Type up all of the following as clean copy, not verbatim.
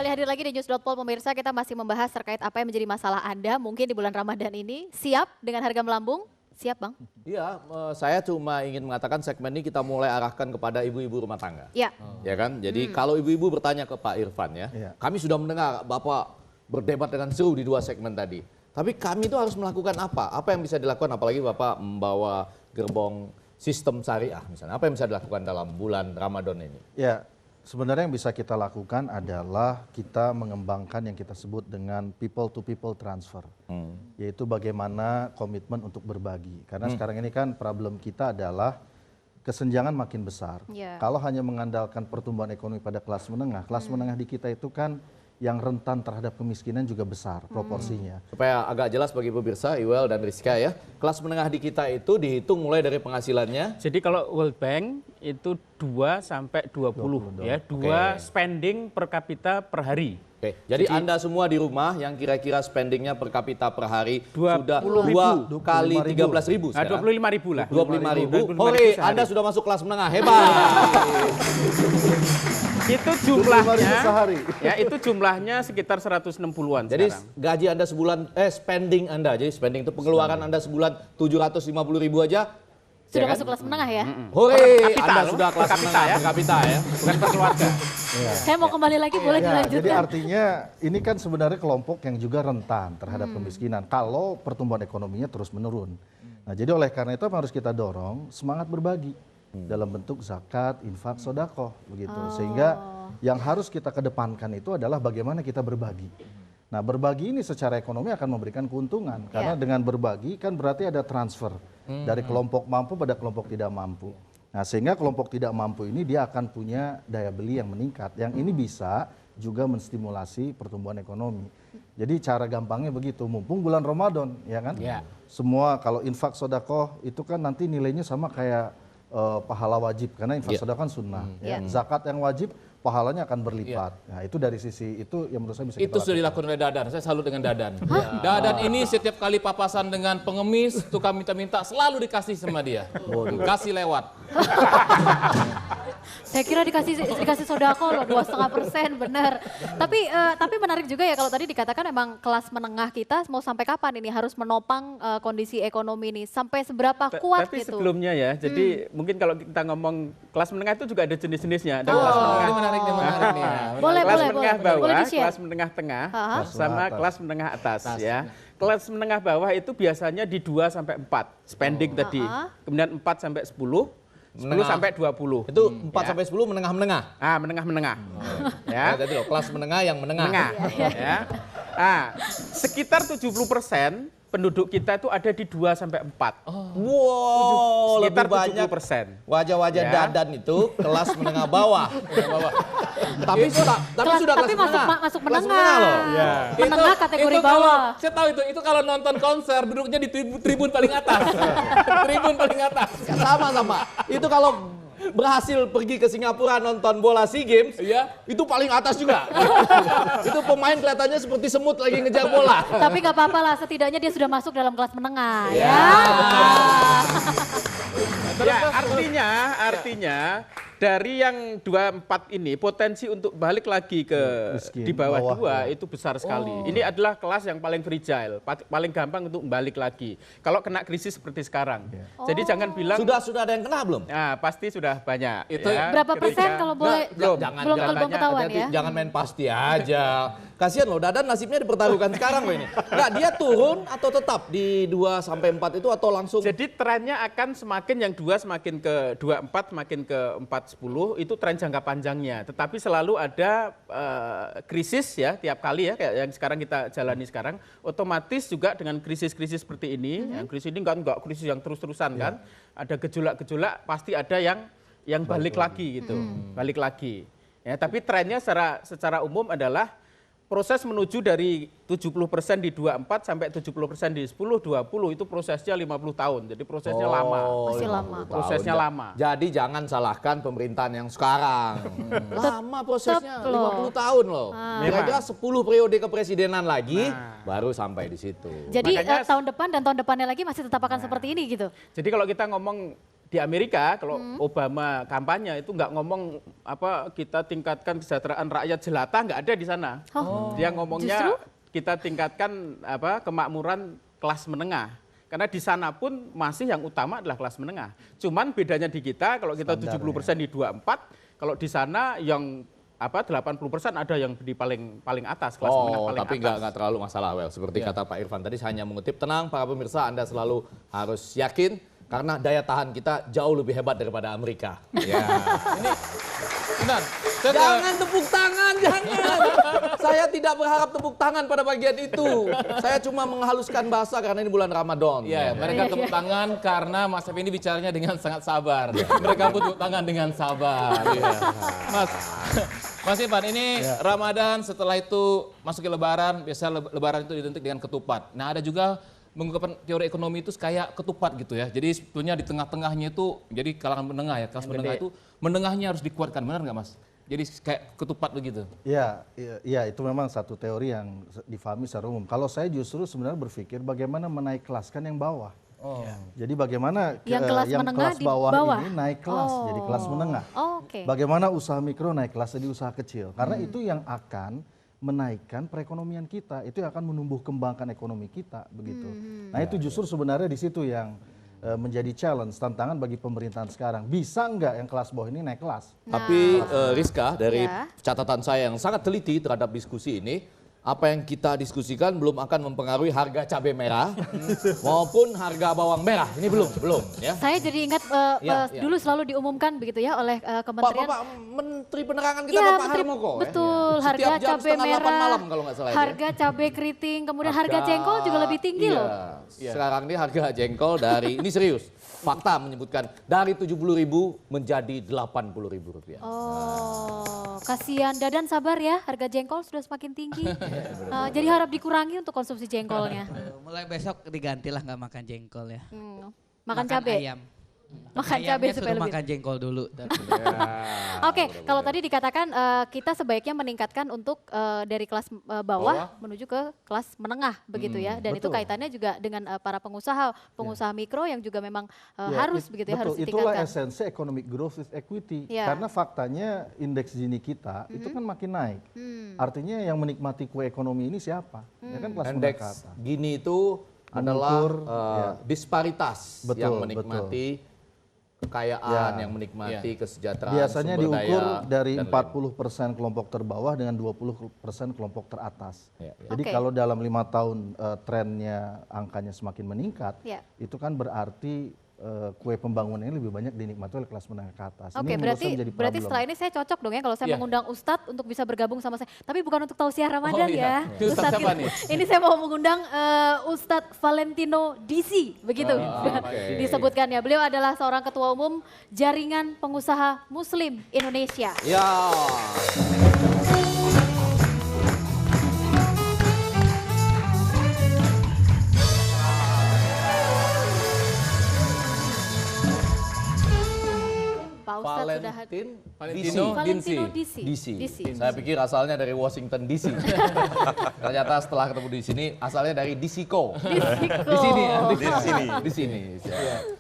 Kembali hadir lagi di News.pol pemirsa, kita masih membahas terkait apa yang menjadi masalah Anda mungkin di bulan Ramadan ini. Siap dengan harga melambung? Siap Bang? Iya, saya cuma ingin mengatakan segmen ini kita mulai arahkan kepada ibu-ibu rumah tangga. Iya. Ya kan? Jadi kalau ibu-ibu bertanya ke Pak Irfan ya, kami sudah mendengar Bapak berdebat dengan seru di 2 segmen tadi. Tapi kami itu harus melakukan apa? Apa yang bisa dilakukan apalagi Bapak membawa gerbong sistem syariah misalnya. Apa yang bisa dilakukan dalam bulan Ramadan ini? Ya, sebenarnya yang bisa kita lakukan adalah kita mengembangkan yang kita sebut dengan people to people transfer. Yaitu bagaimana komitmen untuk berbagi. Karena sekarang ini kan problem kita adalah kesenjangan makin besar. Kalau hanya mengandalkan pertumbuhan ekonomi pada kelas menengah di kita itu kan yang rentan terhadap kemiskinan juga besar proporsinya. Supaya agak jelas bagi pemirsa, Iwel dan Rizka ya, kelas menengah di kita itu dihitung mulai dari penghasilannya. Jadi kalau World Bank itu 2 sampai 20 ya, 2 spending per kapita per hari. Oke, jadi Anda semua di rumah yang kira-kira spendingnya per kapita per hari 20 sudah 2 kali 13.000 Nah, 25.000 lah. 25.000. Hore, Anda sudah masuk kelas menengah, hebat. Itu jumlahnya sehari. ya, itu jumlahnya sekitar 160-an Jadi sekarang. gaji Anda sebulan, spending Anda, jadi spending itu pengeluaran Anda sebulan 750.000 aja. Sudah ya kan? masuk kelas menengah ya? Hore, Kapita Anda loh, sudah kelas per kapita menengah ya. per kapita ya. Bukan per keluarga. Saya mau kembali lagi, boleh Ya, dilanjutkan? jadi artinya ini kan sebenarnya kelompok yang juga rentan terhadap kemiskinan kalau pertumbuhan ekonominya terus menurun. Nah, jadi oleh karena itu harus kita dorong semangat berbagi dalam bentuk zakat, infak, sodakoh begitu. Sehingga yang harus kita kedepankan itu adalah bagaimana kita berbagi. Nah, berbagi ini secara ekonomi akan memberikan keuntungan karena dengan berbagi kan berarti ada transfer dari kelompok mampu pada kelompok tidak mampu. Nah, sehingga kelompok tidak mampu ini dia akan punya daya beli yang meningkat. Yang ini bisa juga menstimulasi pertumbuhan ekonomi. Jadi cara gampangnya begitu, mumpung bulan Ramadan, ya kan? Semua kalau infak sodakoh itu kan nanti nilainya sama kayak pahala wajib karena infak sodakoh kan sunnah. Zakat yang wajib pahalanya akan berlipat. Nah, itu dari sisi itu yang menurut saya bisa Itu kita sudah lakukan. dilakukan oleh Dadan. Saya salut dengan Dadan. Dadan ini setiap kali papasan dengan pengemis, tukang minta-minta selalu dikasih sama dia. Kasih lewat. Saya kira dikasih sodako loh 2,5%, benar. Tapi menarik juga ya kalau tadi dikatakan emang kelas menengah kita mau sampai kapan ini harus menopang kondisi ekonomi ini, sampai seberapa kuat Tapi gitu? sebelumnya ya, jadi mungkin kalau kita ngomong kelas menengah itu juga ada jenis-jenisnya. Ada kelas menengah. Ini menarik nih, menarik nih. Boleh, kelas boleh, menengah boleh. bawah, Boleh di-share. kelas menengah tengah, Kelas sama kelas menengah atas ya. Kelas menengah bawah itu biasanya di 2 sampai 4 spending tadi. Kemudian 4 sampai 10, 10 sampai 20. Itu 4 sampai 10 menengah-menengah. Ah, menengah-menengah. Ya, jadi loh, kelas menengah yang menengah. Menengah. Ya. Ah, sekitar 70% penduduk kita itu ada di 2 sampai 4. Wow, Sekitar lebih banyak 70%. wajah-wajah Ya. Dadan itu kelas menengah bawah. tapi sudah Tapi kelas menengah. masuk Kelas menengah. loh. Menengah kategori kalau- bawah. Saya tahu itu kalau nonton konser duduknya di tribun paling atas. Tribun paling atas. Sama-sama. Itu kalau berhasil pergi ke Singapura nonton bola SEA Games, itu paling atas juga. Itu pemain kelihatannya seperti semut lagi ngejar bola. Tapi nggak apa-apa lah, setidaknya dia sudah masuk dalam kelas menengah ya. Ya, artinya dari yang 24 ini potensi untuk balik lagi ke miskin, di bawah bawah, 2 itu besar sekali. Ini adalah kelas yang paling fragile, paling gampang untuk balik lagi. Kalau kena krisis seperti sekarang. Jadi jangan bilang Sudah ada yang kena belum? nah, pasti sudah banyak. Itu Berapa persen kalau boleh? belum. Belum ketahuan Hati-hati, ya. jangan main pasti aja. Kasihan loh, Dadan nasibnya dipertaruhkan sekarang loh ini. Enggak, dia turun atau tetap di 2 sampai 4 itu atau langsung? Jadi trennya akan semakin yang 2 semakin ke 24 semakin ke 4-10 itu tren jangka panjangnya. Tetapi selalu ada krisis ya tiap kali ya kayak yang sekarang kita jalani sekarang. Otomatis juga dengan krisis-krisis seperti ini, yang krisis ini enggak krisis yang terus-terusan kan. Ada gejolak-gejolak pasti ada yang balik lagi gitu. Balik lagi. Ya, tapi trennya secara umum adalah proses menuju dari 70% di 24 sampai 70% di 10-20 itu prosesnya 50 tahun. Jadi prosesnya lama. Masih lama. Prosesnya lama. Jadi jangan salahkan pemerintahan yang sekarang. Lama prosesnya, Tetep loh. 50 tahun loh. Kira-kira 10 periode kepresidenan lagi baru sampai di situ. Jadi Makanya- tahun depan dan tahun depannya lagi masih tetap akan seperti ini gitu. Jadi kalau kita ngomong Di Amerika kalau Obama kampanye itu nggak ngomong kita tingkatkan kesejahteraan rakyat jelata, nggak ada di sana. Dia ngomongnya kita tingkatkan kemakmuran kelas menengah. Karena di sana pun masih yang utama adalah kelas menengah. Cuman bedanya di kita, kalau kita 70% di 24, kalau di sana yang 80% ada yang di paling atas, kelas menengah paling tapi atas. nggak terlalu masalah, Seperti kata Pak Irfan tadi, saya hanya mengutip, tenang para pemirsa, Anda selalu harus yakin karena daya tahan kita jauh lebih hebat daripada Amerika. Ya. Ini benar. Jangan tepuk tangan, jangan. Saya tidak berharap tepuk tangan pada bagian itu. Saya cuma menghaluskan bahasa karena ini bulan Ramadan. Ya, mereka tepuk tangan karena Mas Effendi bicaranya dengan sangat sabar. Mereka pun tepuk tangan dengan sabar. Mas Ivan, ini Ramadan, setelah itu masuk ke Lebaran, biasa Lebaran itu identik dengan ketupat. Nah, ada juga mengungkapkan teori ekonomi itu kayak ketupat gitu ya. Jadi sebetulnya di tengah-tengahnya itu, jadi kalangan menengah ya, kelas menengah itu, menengahnya harus dikuatkan, benar nggak Mas? Jadi kayak ketupat begitu. Ya, itu memang satu teori yang difahami secara umum. Kalau saya justru sebenarnya berpikir bagaimana menaik kelaskan yang bawah. Jadi bagaimana yang kelas bawah ini naik kelas jadi kelas menengah. Oke. Bagaimana usaha mikro naik kelas jadi usaha kecil. Karena itu yang akan menaikkan perekonomian kita, itu yang akan menumbuh kembangkan ekonomi kita begitu. Nah, itu justru sebenarnya di situ yang menjadi challenge, tantangan bagi pemerintahan sekarang. Bisa nggak yang kelas bawah ini naik kelas? Tapi Rizka, dari catatan saya yang sangat teliti terhadap diskusi ini, apa yang kita diskusikan belum akan mempengaruhi harga cabai merah maupun harga bawang merah. Ini belum ya. Saya jadi ingat dulu selalu diumumkan begitu ya oleh Kementerian. Pak Menteri Penerangan kita Bapak Harmoko. Betul, ya. harga Setiap jam cabai merah, 8 malam kalau nggak salah. harga cabai keriting, kemudian harga jengkol juga lebih tinggi loh. Sekarang ini harga jengkol dari, ini serius, fakta menyebutkan dari 70.000 menjadi 80.000 rupiah. Kasihan Dadan, sabar ya, harga jengkol sudah semakin tinggi. Jadi harap dikurangi untuk konsumsi jengkolnya. Mulai besok digantilah nggak makan jengkol ya. Makan cabai. Ayam. Makan Ayamnya cabai suruh supaya lebih. makan jengkol dulu. Oke, kalau tadi dikatakan kita sebaiknya meningkatkan untuk dari kelas bawah menuju ke kelas menengah begitu ya. Dan itu kaitannya juga dengan para pengusaha mikro yang juga memang harus begitu ya, harus itulah ditingkatkan. esensi economic growth with equity. Ya. Karena faktanya indeks Gini kita itu kan makin naik. Artinya yang menikmati kue ekonomi ini siapa? Ya kan kelas menengah ke Indeks atas. Gini itu adalah disparitas yang menikmati kekayaan, yang menikmati kesejahteraan, biasanya sumber diukur daya, dari dan 40% kelompok terbawah dengan 20% kelompok teratas. Jadi Oke. kalau dalam 5 tahun trennya angkanya semakin meningkat, itu kan berarti kue pembangunan ini lebih banyak dinikmati oleh kelas menengah ke atas. Oke, Ini menurut saya berarti menjadi problem. setelah ini saya cocok dong ya kalau saya mengundang Ustadz untuk bisa bergabung sama saya. Tapi bukan untuk tausiah Ramadan ya. Ustadz siapa nih? Ini saya mau mengundang Ustadz Valentino DC, begitu disebutkannya. Beliau adalah seorang ketua umum Jaringan Pengusaha Muslim Indonesia. Ya. Pak Ustadz sudah hadir. Valentino DC. Saya pikir asalnya dari Washington DC. Ternyata setelah ketemu di sini asalnya dari DCco. Di sini ya, di sini.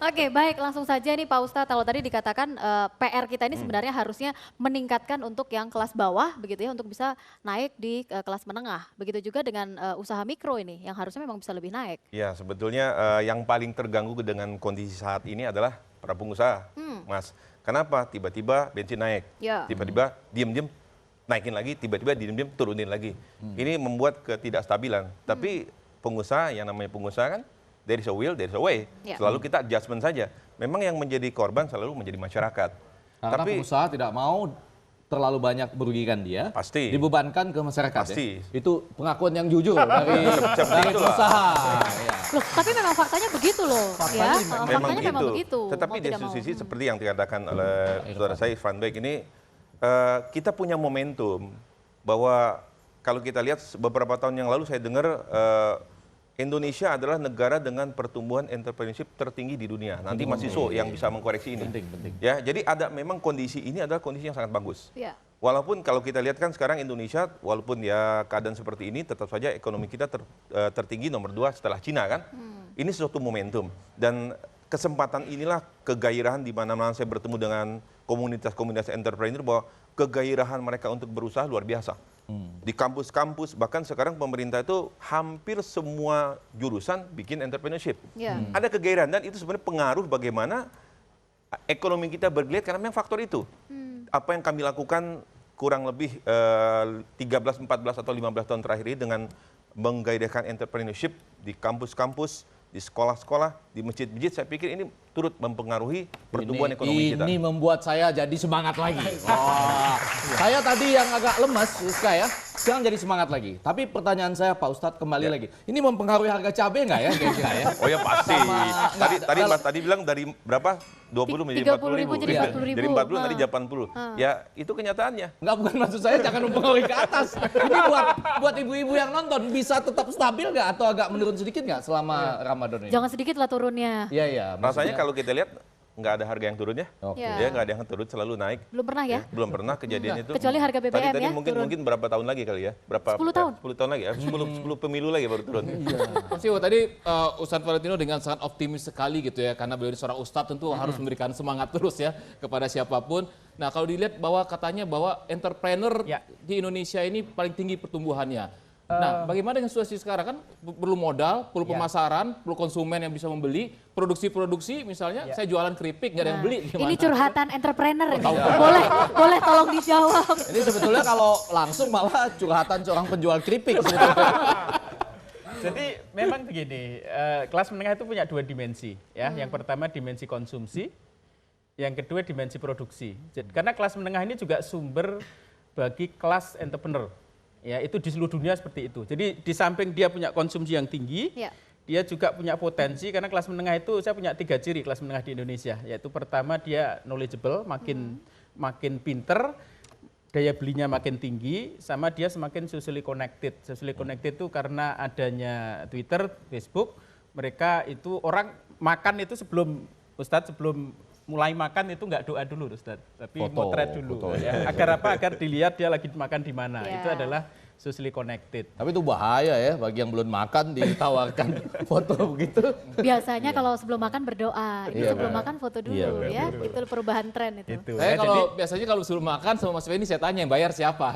Oke, baik, langsung saja nih Pak Ustadz. Kalau tadi dikatakan PR kita ini sebenarnya harusnya meningkatkan untuk yang kelas bawah begitu ya, untuk bisa naik di kelas menengah. Begitu juga dengan usaha mikro ini yang harusnya memang bisa lebih naik. Ya, sebetulnya yang paling terganggu dengan kondisi saat ini adalah para pengusaha, Mas. Kenapa? Tiba-tiba bensin naik, tiba-tiba diem-diem naikin lagi, tiba-tiba diem-diem turunin lagi. Ini membuat ketidakstabilan. Tapi pengusaha, yang namanya pengusaha kan, there is a will, there is a way. Selalu kita adjustment saja. Memang yang menjadi korban selalu menjadi masyarakat. Karena pengusaha tidak mau terlalu banyak merugikan dia, pasti dibebankan ke masyarakat. Pasti. Ya? Itu pengakuan yang jujur dari pengusaha. Loh, tapi memang faktanya begitu loh. Faktanya memang begitu. Tetapi di satu sisi seperti yang dikatakan oleh saudara saya Irfan Baik ini, kita punya momentum bahwa kalau kita lihat beberapa tahun yang lalu saya dengar Indonesia adalah negara dengan pertumbuhan entrepreneurship tertinggi di dunia. Nanti Mas Iso yang bisa mengkoreksi ini. Penting. Ya, jadi ada memang kondisi ini adalah kondisi yang sangat bagus. Ya. Walaupun kalau kita lihat kan sekarang Indonesia, walaupun ya keadaan seperti ini, tetap saja ekonomi kita tertinggi nomor 2 setelah Cina kan. Ini suatu momentum. Dan kesempatan inilah kegairahan di mana-mana saya bertemu dengan komunitas-komunitas entrepreneur bahwa kegairahan mereka untuk berusaha luar biasa. Di kampus-kampus, bahkan sekarang pemerintah itu hampir semua jurusan bikin entrepreneurship. Ada kegairahan dan itu sebenarnya pengaruh bagaimana ekonomi kita bergeliat karena memang faktor itu. Apa yang kami lakukan kurang lebih 13, 14 atau 15 tahun terakhir ini dengan menggairahkan entrepreneurship di kampus-kampus, di sekolah-sekolah, di masjid-masjid, saya pikir ini turut mempengaruhi pertumbuhan ekonomi kita. Ini membuat saya jadi semangat lagi. Wah, saya tadi yang agak lemas, Rizka ya, sekarang jadi semangat lagi. Tapi pertanyaan saya Pak Ustadz kembali lagi, ini mempengaruhi harga cabai nggak ya kira-kira ya? Oh ya pasti. Tadi Mas tadi bilang dari berapa? 20 menjadi 40 ribu. Jadi 40 ribu. Dari 40 nanti 80. Ya itu kenyataannya. Enggak, bukan maksud saya jangan mempengaruhi ke atas. Ini buat ibu-ibu yang nonton bisa tetap stabil nggak atau agak menurun sedikit nggak selama Ramadan ini? Jangan sedikit lah turunnya. Iya, iya. Rasanya kalau kita lihat nggak ada harga yang turun ya. Oke. Ya nggak ada yang turun, selalu naik. Belum pernah ya? Belum pernah kejadian itu. Kecuali harga BBM tadi ya, mungkin berapa tahun lagi kali ya? Berapa? 10 tahun. 10 tahun lagi ya. 10 pemilu lagi baru turun. Mas Iwo, tadi Ustadz Valentino dengan sangat optimis sekali gitu ya, karena beliau ini seorang ustadz tentu harus memberikan semangat terus ya kepada siapapun. Nah kalau dilihat bahwa katanya bahwa entrepreneur di Indonesia ini paling tinggi pertumbuhannya. Nah bagaimana dengan situasi sekarang kan perlu modal, perlu pemasaran, perlu konsumen yang bisa membeli, produksi misalnya saya jualan keripik nggak ada yang beli. Gimana? Ini curhatan entrepreneur ini. Boleh tolong dijawab. Ini sebetulnya kalau langsung malah curhatan seorang penjual keripik. Jadi memang begini, kelas menengah itu punya dua dimensi ya. Yang pertama dimensi konsumsi, yang kedua dimensi produksi. Karena kelas menengah ini juga sumber bagi kelas entrepreneur. Ya, itu di seluruh dunia seperti itu. Jadi di samping dia punya konsumsi yang tinggi, dia juga punya potensi karena kelas menengah itu saya punya 3 ciri kelas menengah di Indonesia. Yaitu pertama dia knowledgeable, makin pinter, daya belinya makin tinggi, sama dia semakin socially connected. Socially connected itu karena adanya Twitter, Facebook, mereka itu orang makan itu sebelum mulai makan itu nggak doa dulu Ustaz, tapi motret dulu ya. Agar apa? Agar dilihat dia lagi makan di mana. Itu adalah socially connected. Tapi itu bahaya ya bagi yang belum makan ditawarkan foto begitu. Biasanya kalau sebelum makan berdoa, ini sebelum makan foto dulu ya. Itu perubahan tren itu. Saya biasanya kalau sebelum makan sama Mas Feni saya tanya yang bayar siapa.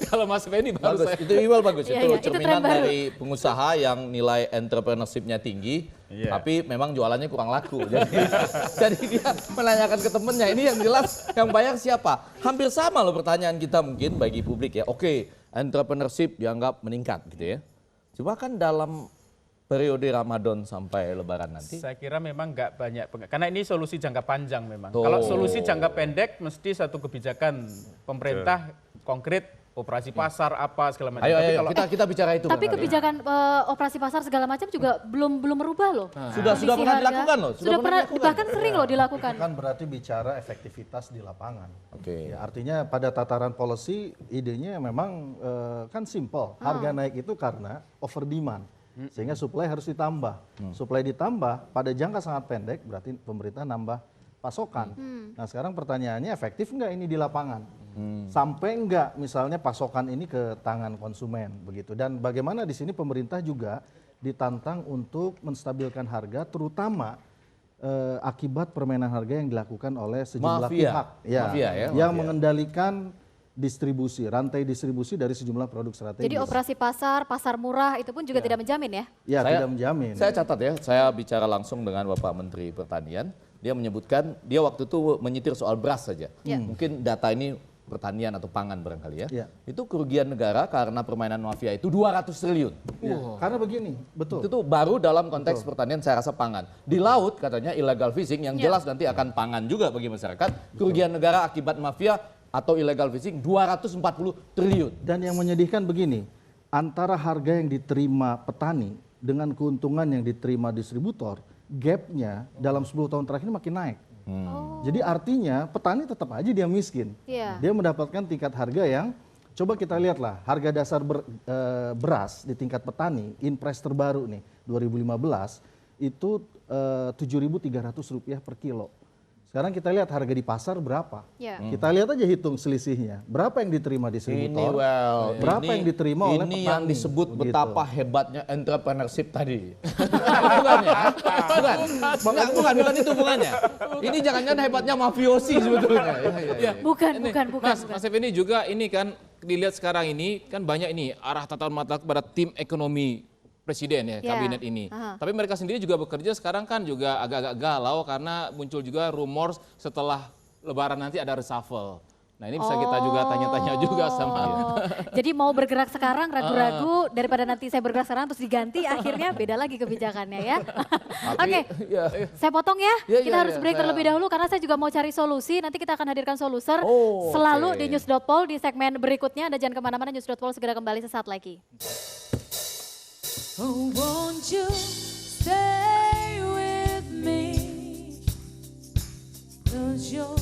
Kalau Mas Feni baru bagus. saya. Itu email bagus. Iya, Itu cerminan dari pengusaha yang nilai entrepreneurship-nya tinggi. Tapi memang jualannya kurang laku. Jadi dia menanyakan ke temennya, ini yang jelas yang bayar siapa? Hampir sama loh pertanyaan kita mungkin bagi publik ya. Oke, entrepreneurship dianggap meningkat gitu ya. Coba kan dalam periode Ramadan sampai Lebaran nanti. Saya kira memang nggak banyak, karena ini solusi jangka panjang memang. Kalau solusi jangka pendek mesti satu kebijakan pemerintah konkret. Operasi pasar apa segala macam. Ayo, kita bicara itu. Tapi kebijakan operasi pasar segala macam juga belum berubah loh. Sudah pernah dilakukan loh. Sudah pernah bahkan sering loh dilakukan. Kan berarti bicara efektivitas di lapangan. Oke. Ya, artinya pada tataran policy idenya memang kan simple. Harga naik itu karena over demand. Sehingga supply harus ditambah. Supply ditambah pada jangka sangat pendek berarti pemerintah nambah pasokan. Nah sekarang pertanyaannya efektif nggak ini di lapangan? Sampai enggak misalnya pasokan ini ke tangan konsumen begitu, dan bagaimana di sini pemerintah juga ditantang untuk menstabilkan harga terutama akibat permainan harga yang dilakukan oleh sejumlah pihak yang mengendalikan distribusi, rantai distribusi dari sejumlah produk strategis. Jadi operasi pasar murah itu pun juga tidak menjamin ya? Ya, tidak menjamin. Saya catat ya, saya bicara langsung dengan Bapak Menteri Pertanian, dia menyebutkan dia waktu itu menyitir soal beras saja. Mungkin data ini pertanian atau pangan barangkali ya. Itu kerugian negara karena permainan mafia itu 200 triliun. Karena begini, betul. Itu tuh baru dalam konteks pertanian saya rasa pangan. Di laut katanya illegal fishing yang jelas nanti akan pangan juga bagi masyarakat. Kerugian negara akibat mafia atau illegal fishing 240 triliun. Dan yang menyedihkan begini, antara harga yang diterima petani dengan keuntungan yang diterima distributor, gapnya dalam 10 tahun terakhir ini makin naik. Jadi artinya petani tetap aja dia miskin. Dia mendapatkan tingkat harga yang, coba kita lihatlah harga dasar beras di tingkat petani, Inpres terbaru nih 2015 itu Rp7.300 per kilo. Sekarang kita lihat harga di pasar berapa. Ya. Kita lihat aja hitung selisihnya. Berapa yang diterima distributor, berapa yang diterima oleh petani. Ini yang disebut betapa hebatnya entrepreneurship tadi. Bukan ya? Bukan itu hubungannya. Ini jangan-jangan hebatnya mafiosi sebetulnya. Bukan. Mas Effendi juga ini kan dilihat sekarang ini kan banyak ini arah tatapan mata kepada tim ekonomi presiden ya, kabinet ini. Tapi mereka sendiri juga bekerja sekarang kan juga agak-agak galau karena muncul juga rumor setelah Lebaran nanti ada reshuffle. Nah ini bisa kita juga tanya-tanya juga sama. Jadi mau bergerak sekarang ragu-ragu daripada nanti saya bergerak sekarang terus diganti akhirnya beda lagi kebijakannya ya. Oke, saya potong ya. Kita harus break terlebih dahulu karena saya juga mau cari solusi. Nanti kita akan hadirkan soluser selalu di News.pol di segmen berikutnya. Anda jangan kemana-mana, News.pol segera kembali sesaat lagi. Oh, won't you stay with me? 'Cause you're